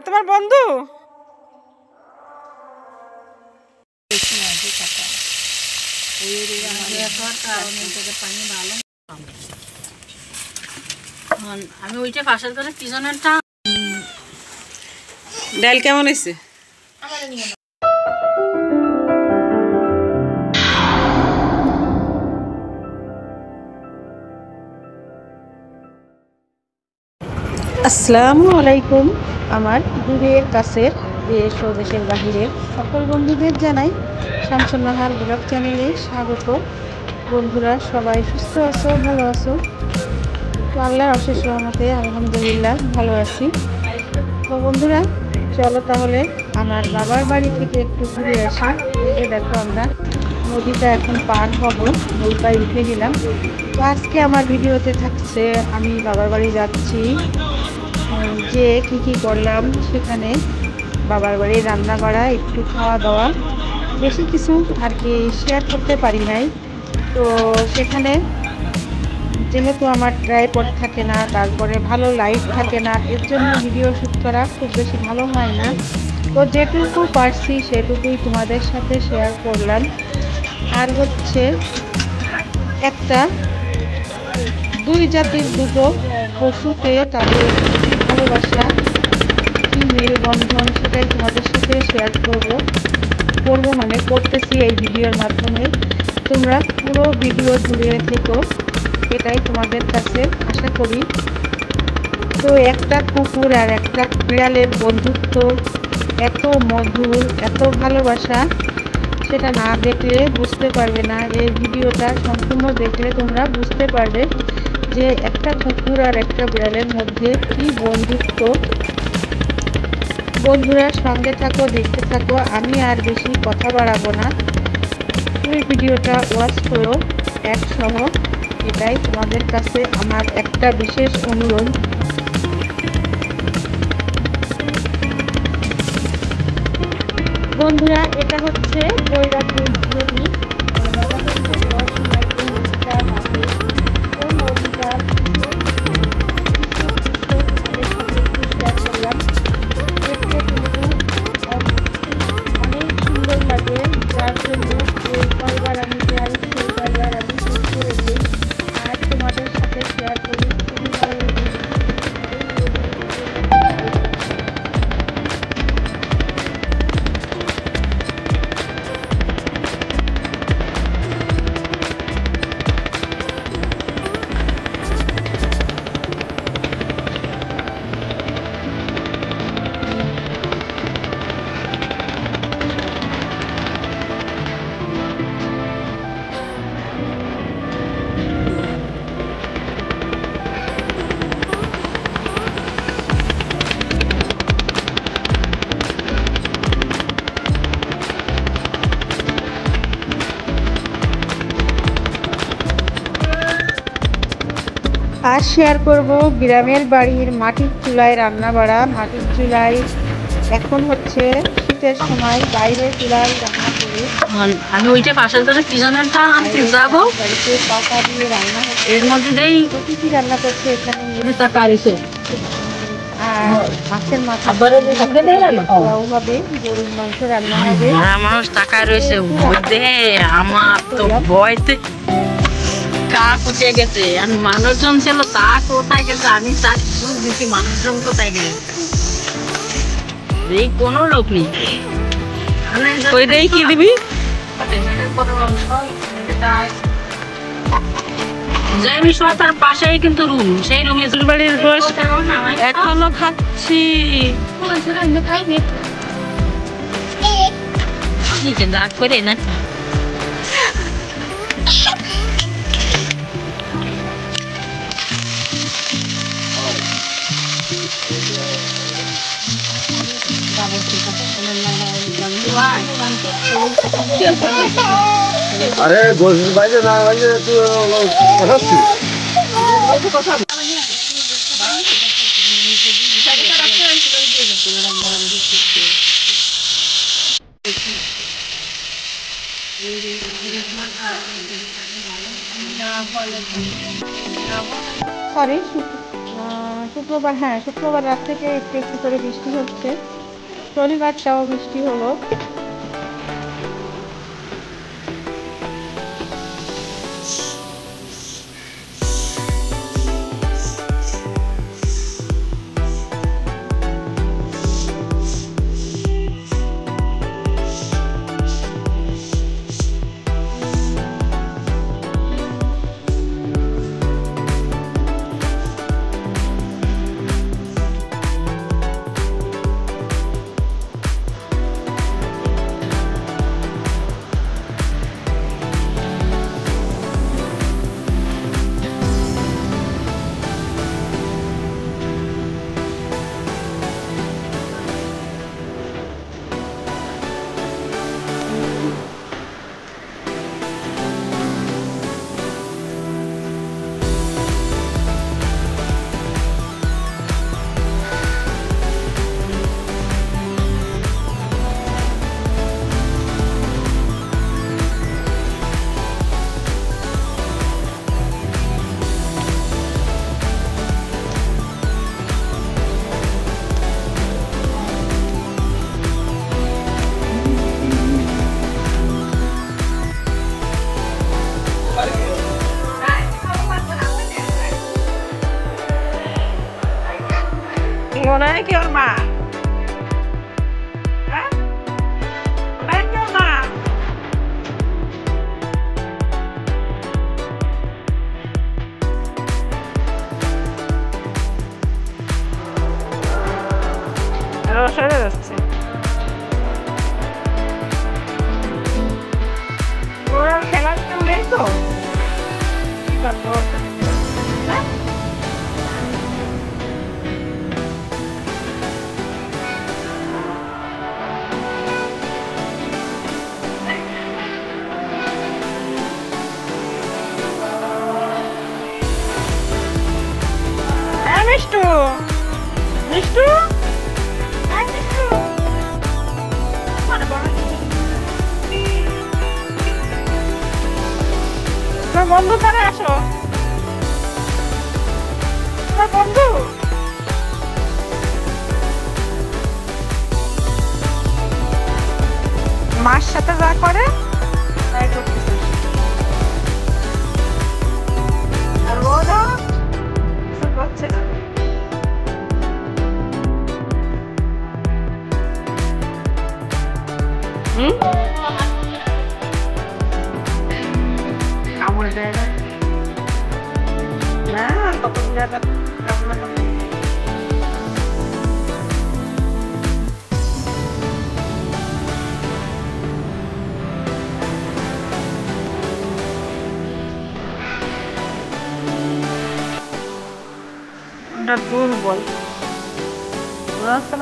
তোমার বন্ধু আমি ওইটা পাশের করে পিছনেরটা ডাল কেমন হয়েছে? আসসালামু আলাইকুম। আমার দূরের কাছের দেশ ও দেশের বাহিরের সকল বন্ধুদের জানাই শামসুন্নাহার ব্লগ চ্যানেলে স্বাগত। বন্ধুরা সবাই সুস্থ আছো, ভালো আছো? তো আল্লাহর অশেষ রহমতে আলহামদুলিল্লাহ ভালো আছি। তো বন্ধুরা চলো তাহলে আমার বাবার বাড়ি থেকে একটু ঘুরে আসি। এই দেখো আমরা নদীটা এখন পার হব, নৌকায় উঠে গেলাম। তো আজকে আমার ভিডিওতে থাকছে আমি বাবার বাড়ি যাচ্ছি, যে কি করলাম সেখানে, বাবার বাড়ি রান্না করা, একটু খাওয়া দাওয়া, বেশি কিছু আর কি শেয়ার করতে পারি নাই। তো সেখানে যেহেতু আমার ট্রাইপড থাকে না, তারপরে ভালো লাইট থাকে না, এর জন্য ভিডিও শ্যুট করা খুব বেশি ভালো হয় না। তো যেটুকু পারছি সেটুকুই তোমাদের সাথে শেয়ার করলাম। আর হচ্ছে একটা দুই জাতির দুটো পশুতে তাদের ভালোবাসা কি মেলবন্ধন, সেটাই তোমাদের সাথে শেয়ার করবো মানে করতেছি এই ভিডিওর মাধ্যমে। তোমরা পুরো ভিডিও জুড়ে থেকো, এটাই তোমাদের কাছে আশা করি। তো একটা কুকুর আর একটা বিড়ালের বন্ধুত্ব এত মধুর, এত ভালোবাসা, সেটা না দেখলে বুঝতে পারবে না। এই ভিডিওটা সম্পূর্ণ দেখলে তোমরা বুঝতে পারবে যে একটা কুকুর আর একটা বিড়ালের মধ্যে কি বন্ধুত্ব। বন্ধুরা সঙ্গে থাকো, দেখতে থাকো, আমি আর বেশি কথা বাড়াবো না, তুমি ভিডিওটা ওয়াচ করো একসহ, এটাই তোমাদের কাছে আমার একটা বিশেষ অনুরোধ। বন্ধুরা এটা হচ্ছে বৈরাগীর নদী। অনেক সুন্দর লাগে, যার জন্য কয়েকবার আমি যাই, সেইবার আমি শুট করেছি আর তোমাদের সাথে শেয়ার করি। খুবই ভালো লাগে। আজ শেয়ার করব গ্রামের বাড়ির মাটির চুলায় রান্না বাড়া। মাটির চুলায় এখন হচ্ছে শীতের সময়, বাইরে চুলায় রান্না করি। আমি ওইটা পাশের করে পিছনেরটা আনতে যাবো, বাড়িতে পাকা দিয়ে রান্না হচ্ছে। এর মধ্যে দেই কি কি রান্না করছে এখানে, আর মাছের মাথা হবে, গরুর মাংস রান্না হবে। মানুষ টাকা রয়েছে মধ্যে, আমার তো ভয়তে কাক উঠে গেছে। আর মানুষজন ছিল, তা কোথায় গেছে? আমি তা দিচ্ছি, মানুষজন কোথায় গেছে? এই কোনো লোক নেই। ওইটাই কি দিবি? তার পাশেই কিন্তু রুম, সেই রুমে বাড়ির গোশ এখনো খাচ্ছি। রাগ করে না, আরে গোসল বাইরে না বাইরে তুই পাঠাচ্ছিস। সরি শুক্রবার, হ্যাঁ শুক্রবার রাত থেকে একটু একটু করে বৃষ্টি হচ্ছে, শনিবারটাও বৃষ্টি হলো। মনে হয় কি ওর মা? রসে যাচ্ছে ওরা খেলার কেউ নেই তো মিষ্টু মিষ্টু তোমার বন্ধু তারা আসো, তোমার বন্ধু মার সাথে যা করে তাই করতেছে। আর ও না কিছু করছে না। কামড় দেয় না তখন দুর্বল রাস্তা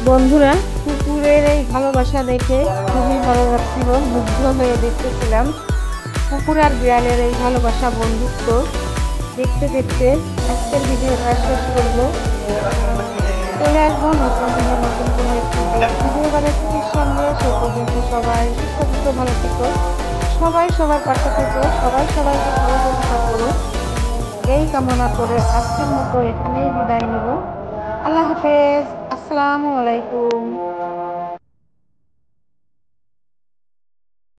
বন্ধুরা, কুকুরের এই ভালোবাসা দেখে খুবই ভালো লাগছিল, মুগ্ধ হয়ে দেখতেছিলাম কুকুর আর বিড়ালের এই ভালোবাসা বন্ধুত্ব দেখতে দেখতে আজকের ভিডিওটা শেষ করবো। চলে আসবো নতুন দিনে নতুন কোনো একটি ভিডিও বানাতে সঙ্গে। সে পর্যন্ত সবাই সুস্থ ভালো থেকো, সবাই সবার পাশে থেকে সবাই সবাইকে সহযোগিতা করুন এই কামনা করে আজকের মতো এখানেই বিদায় নেব। আল্লাহ হাফেজ। আসসালামু আলাইকুম।